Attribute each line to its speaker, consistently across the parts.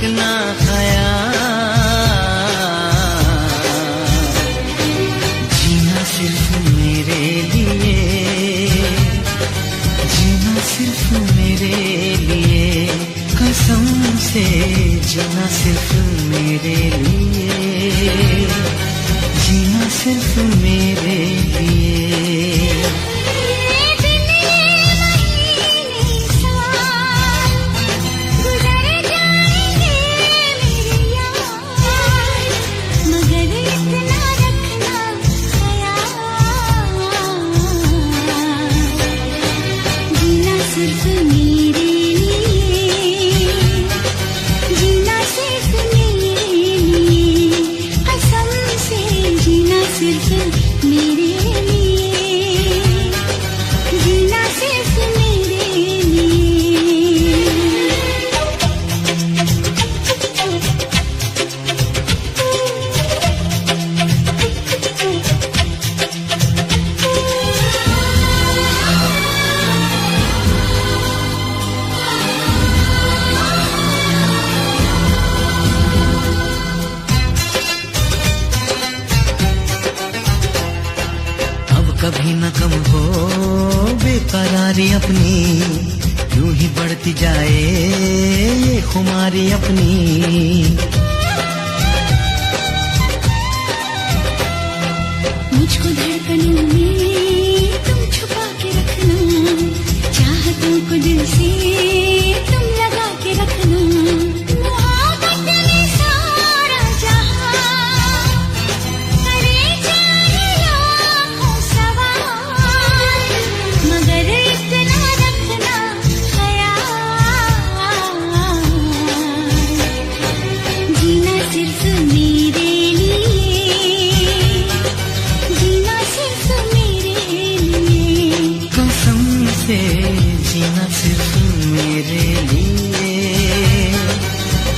Speaker 1: रखना ख्याल। जीना सिर्फ मेरे लिए, जीना सिर्फ मेरे लिए, कसम से जीना सिर्फ मेरे लिए, जीना सिर्फ मेरे लिए। कभी न कम हो बेकरारी अपनी, यूं ही बढ़ती जाए ये खुमारी अपनी।
Speaker 2: मुझको धड़कनों में तुम छुपा के रखना, चाहतों को दिल से तुम लगा के रखना।
Speaker 1: जीना सिर्फ मेरे लिए,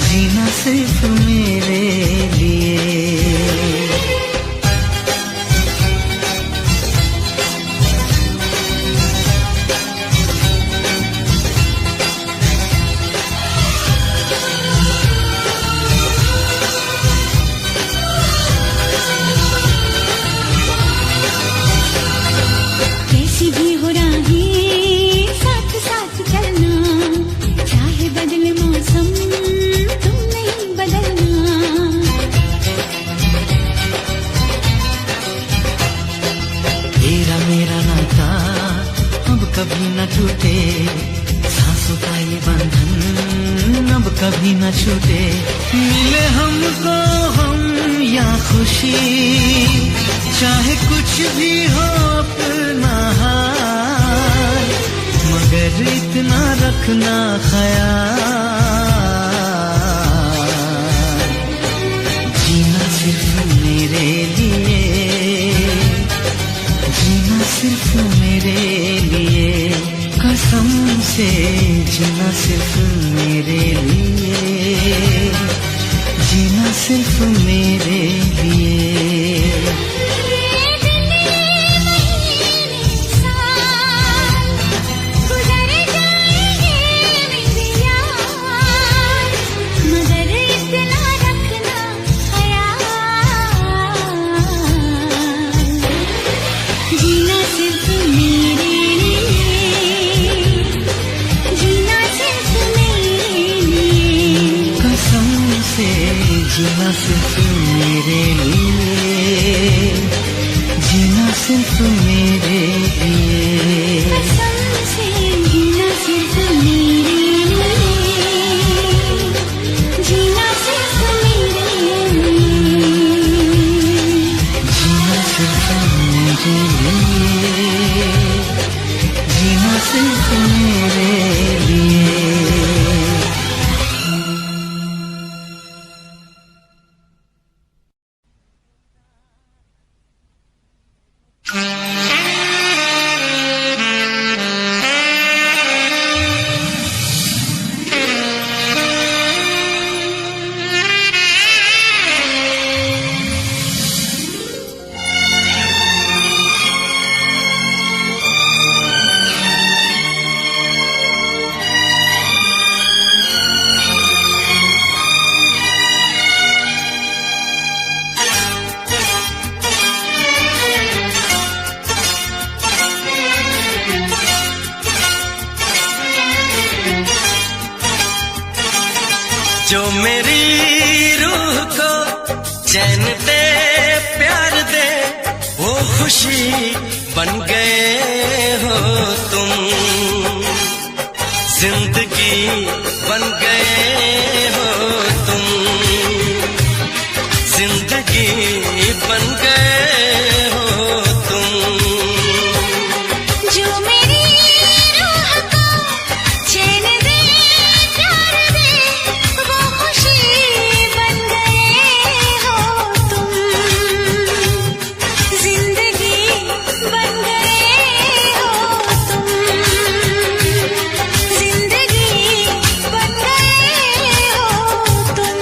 Speaker 1: जीना सिर्फ मेरे लिए।
Speaker 2: कैसी भी हो राहें बदले मौसम तुम नहीं बदलना।
Speaker 1: तेरा मेरा नाता अब कभी न टूटे, सांसों का ये बंधन अब कभी न छूटे। मिले हमको हम या खुशी, चाहे कुछ भी हो अपना हाल, मगर इतना रखना ख्याल। जीना सिर्फ मेरे लिए, जीना सिर्फ मेरे लिए, कसम से जीना सिर्फ मेरे लिए, जीना सिर्फ मेरे लिए। जीना सिर्फ मेरे लिए, जीना सिर्फ मेरे लिए,
Speaker 2: कसम से जीना सिर्फ मेरे लिए, जीना सिर्फ मेरे लिए,
Speaker 1: जीना सिर्फ मेरे लिए, जीना सिर्फ मेरे लिए। चैन दे प्यार दे वो खुशी बन गए हो तुम, जिंदगी बन गए हो तुम, जिंदगी बन गए हो तुम।
Speaker 2: जो मेरी रूह को चैन दे प्यार दे वो खुशी बन गए हो तुम, जिंदगी बन गए हो तुम, जिंदगी बन गए हो तुम।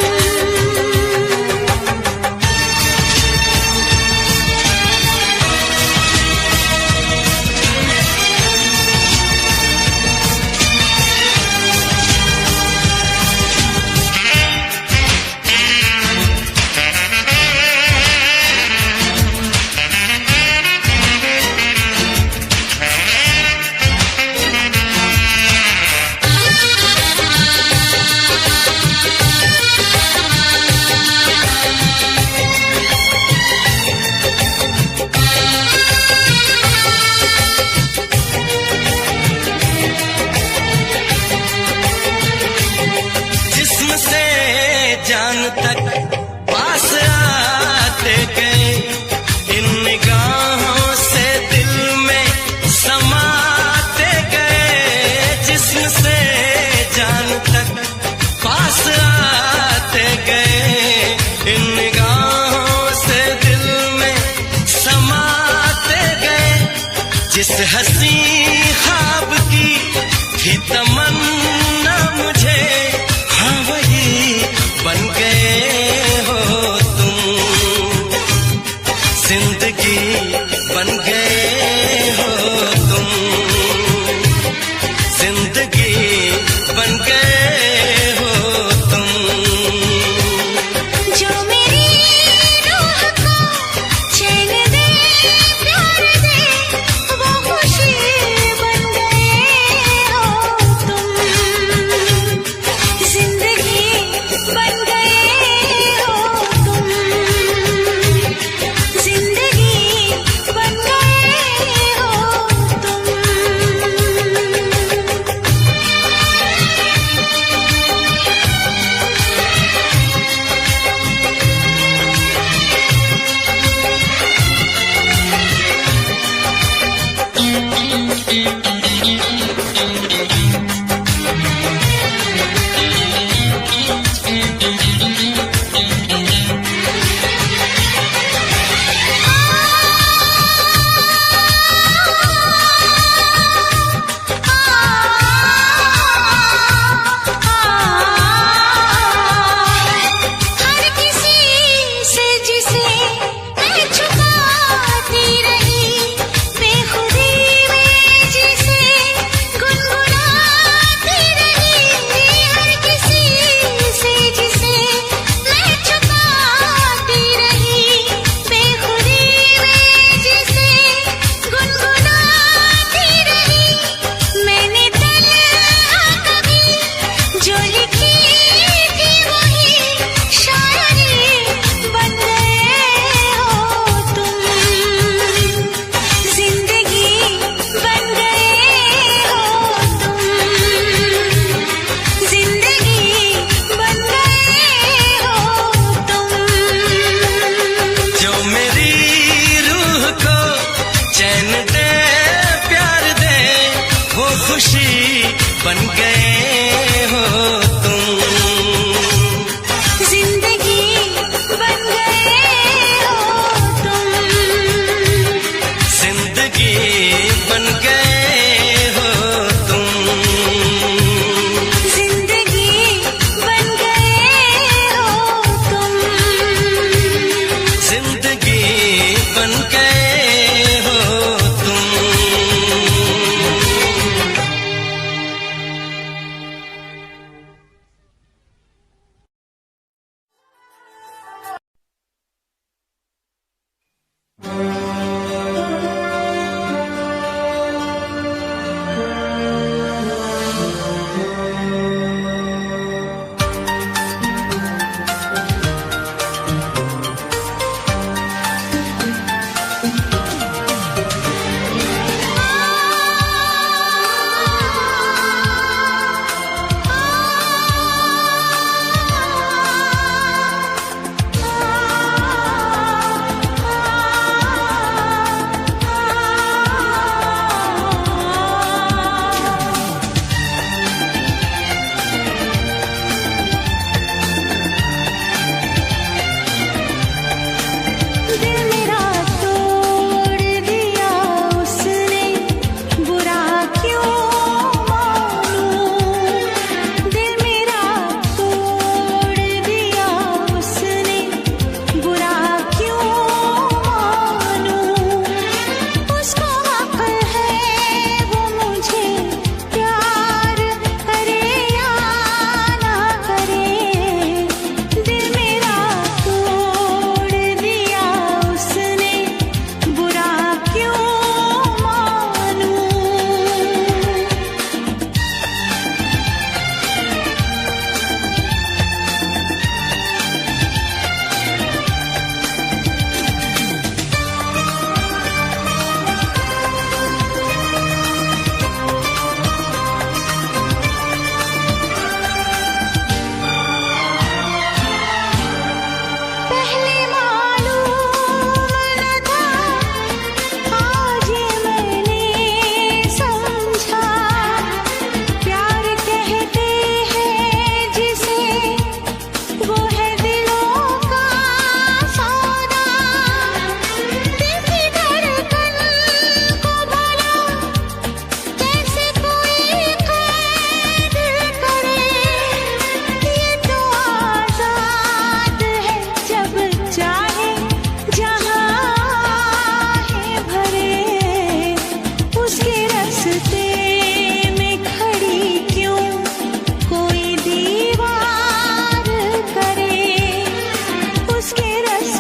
Speaker 1: जिस्म से जान तक पास आते गए, इन निगाहों से दिल में समाते गए। जिस्म से जान तक पास आते गए, इन निगाहों से दिल में समाते गए। जिस हंसी ख्वाब की थी तमन्ना मुझे, हाँ वही बन गए हो तुम, जिंदगी बन गए हो तुम, जिंदगी बन गए हो तुम।
Speaker 2: जो मेरी रूह को चैन दे प्यार दे वो खुशी बन गए हो तुम, जिंदगी बन गए हो तुम, जिंदगी बन गए हो तुम। हर किसी से जिसे मैं छुपाती रही, बेखुदी में जिसे गुनगुनाती रही। हर किसी से जिसे मैं छुपाती रही, बेखुदी में जिसे गुनगुनाती रही। मैंने तन्हा कभी जो लिखी थी वही शायरी बन गए हो तुम, जिंदगी बन गए हो तुम, जिंदगी बन गए हो तुम।
Speaker 1: जो मेरी रूह को चैन दे प्यार दे वो खुशी बन गए हो तुम,
Speaker 2: जिंदगी बन गए हो तुम,
Speaker 1: जिंदगी बन गए हो तुम,
Speaker 2: जिंदगी बन गए हो तुम।
Speaker 1: जिंदगी बन गए हो तुम।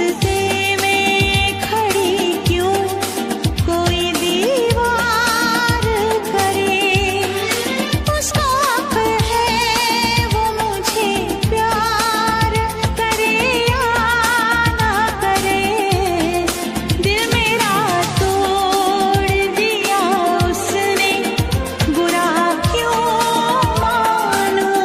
Speaker 2: रास्ते में खड़ी क्यों कोई दीवार करे। उसका हक है वो मुझे प्यार करे या ना करे। दिल मेरा तोड़ दिया उसने, बुरा क्यों मानूं।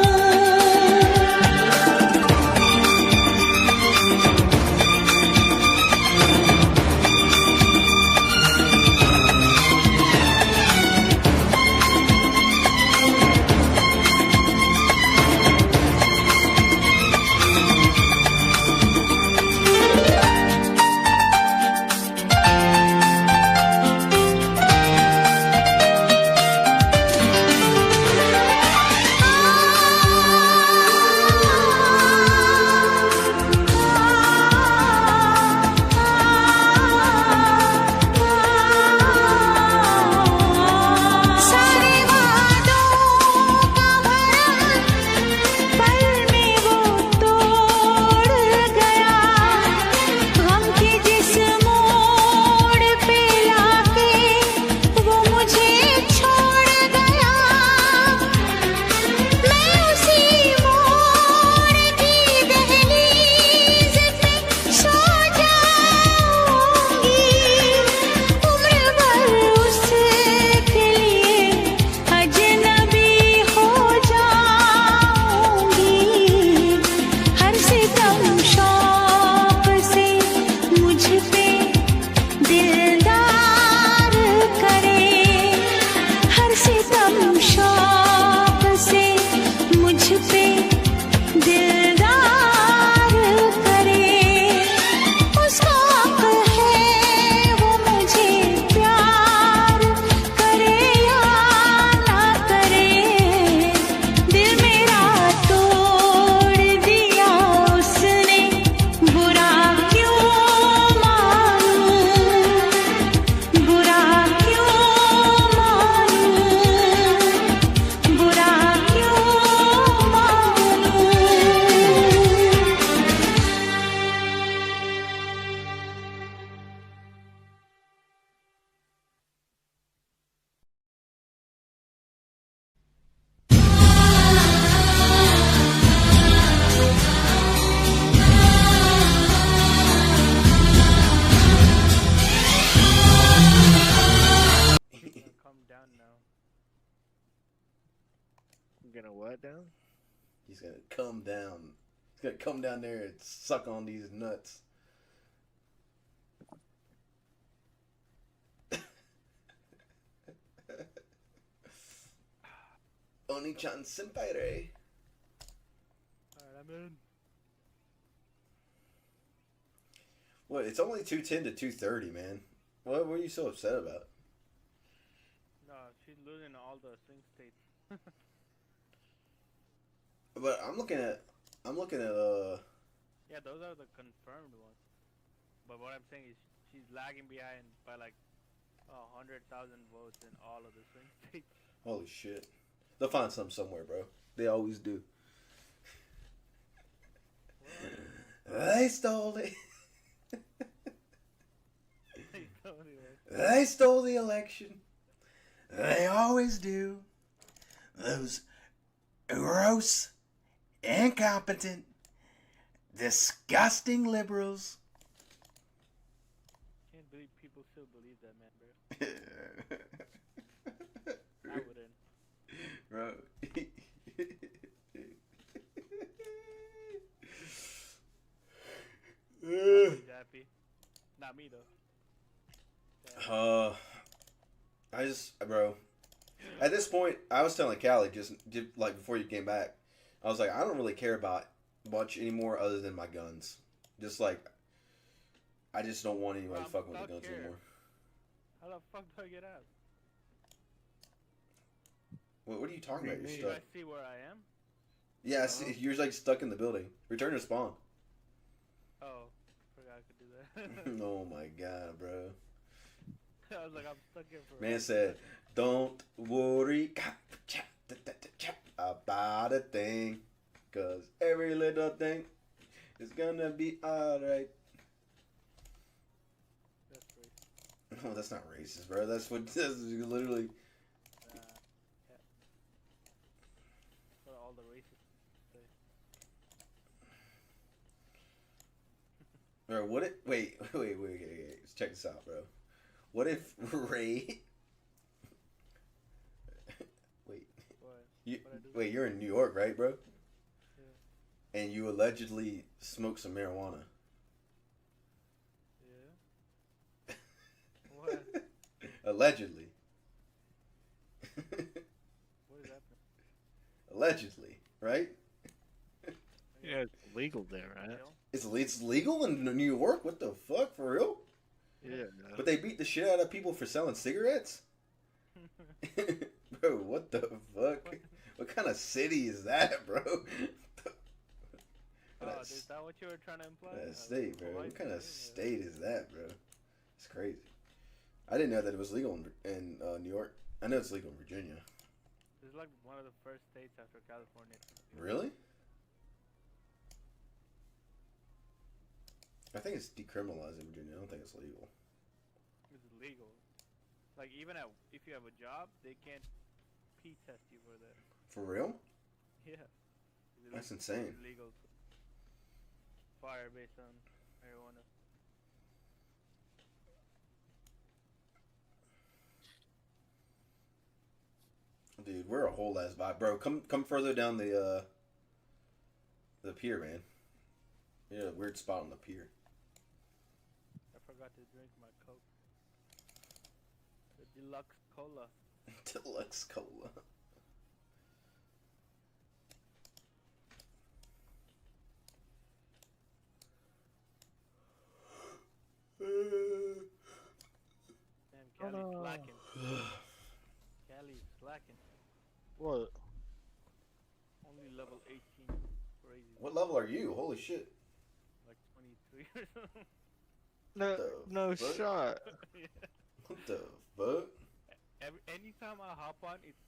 Speaker 2: सारे वादों का भरम पल में वो तोड़ गया। गम के जिस मोड़ पे लाके वो मुझे छोड़ गया। मैं उसी मोड़ की दहलीज पे सो जाऊंगी। उम्र भर उसके लिए अजनबी हो जाऊंगी। हर सितम शौक से मुझ पे दिलदार करे। हर सितम शौक से मुझ पे दिलदार करे। उसका हक है वो मुझे प्यार करे या ना करे। दिल मेरा तोड़ दिया उसने, बुरा क्यों मानूं। बुरा क्यों मानूं। बुरा क्यों मानूं।
Speaker 3: Come down now. I'm gonna what down?
Speaker 4: He's gonna come down. He's gonna come down there and suck on these nuts. Oni-chan senpai re.
Speaker 3: Alright, I'm in.
Speaker 4: What? It's only 210 to 230, man. What were you so upset about?
Speaker 3: No, she's losing all the swing states.
Speaker 4: But I'm looking at
Speaker 3: Yeah, those are the confirmed ones. But what I'm saying is she's lagging behind by like 100,000 votes in all of the swing states.
Speaker 4: holy shit. They'll find some somewhere, bro. They always do. They stole it. They stole the election. They always do. Those gross, incompetent, disgusting liberals.
Speaker 3: Can't believe people still believe that, man, bro. I wouldn't.
Speaker 4: Bro.
Speaker 3: He's happy. Not me though.
Speaker 4: Bro. At this point, I was telling Callie just like before you came back, I was like, I don't really care about much anymore other than my guns. Just like, I just don't want anybody
Speaker 3: Well,
Speaker 4: fucking with the
Speaker 3: don't
Speaker 4: guns
Speaker 3: care.
Speaker 4: anymore.
Speaker 3: How the fuck do I get out?
Speaker 4: What are you talking about? You're
Speaker 3: Do
Speaker 4: stuck.
Speaker 3: I see where I am?
Speaker 4: Yeah, I see, you're like stuck in the building. Return to spawn.
Speaker 3: Oh, forgot I could do that.
Speaker 4: Oh my god, bro.
Speaker 3: I was like, I'm stuck here for.
Speaker 4: Man said, don't worry about a thing, cause every little thing is gonna be alright. No, that's not racist, bro. That's what that's literally.
Speaker 3: Yeah. For all the racists say.
Speaker 4: Bro, what if? Wait. Let's check this out, bro. What if Ray? Wait,
Speaker 3: What?
Speaker 4: you
Speaker 3: What I do?
Speaker 4: wait. You're in New York, right, bro?
Speaker 3: Yeah.
Speaker 4: And you allegedly smoked some marijuana.
Speaker 3: Yeah. What?
Speaker 4: Allegedly.
Speaker 3: What is happening?
Speaker 4: Allegedly, right?
Speaker 5: Yeah, it's legal there, right?
Speaker 3: Real?
Speaker 4: It's legal in New York. What the fuck, for real?
Speaker 5: Yeah.
Speaker 4: But they beat the shit out of people for selling cigarettes. Bro, what the fuck? What kind of city is that, bro?
Speaker 3: Oh,
Speaker 4: That's-
Speaker 3: is that what you were trying to imply?
Speaker 4: That state, bro.
Speaker 3: Hawaii
Speaker 4: What kind of
Speaker 3: state?
Speaker 4: state is that, bro? It's crazy. I didn't know that it was legal in New York. I know it's legal in Virginia.
Speaker 3: It's like one of the first states after California.
Speaker 4: Really? I think it's decriminalized in Virginia. I don't think it's legal.
Speaker 3: It's legal. Like even if you have a job, they can't pee test you for that.
Speaker 4: For real?
Speaker 3: Yeah.
Speaker 4: That's insane.
Speaker 3: It's legal to fire based on marijuana.
Speaker 4: Dude, we're a whole ass vibe, bro. Come further down the pier, man. You're a weird spot on the pier.
Speaker 3: I forgot to drink my Coke. The deluxe cola.
Speaker 4: Deluxe cola.
Speaker 3: Damn, Cali's slacking. Cali's slacking.
Speaker 5: What?
Speaker 3: Only level 18. Crazy.
Speaker 4: What level are you? Holy shit.
Speaker 3: Like 23 or something.
Speaker 5: No,
Speaker 4: The
Speaker 5: no
Speaker 4: fuck?
Speaker 5: shot.
Speaker 3: Yeah.
Speaker 4: What the fuck?
Speaker 3: Anytime I hop on, it's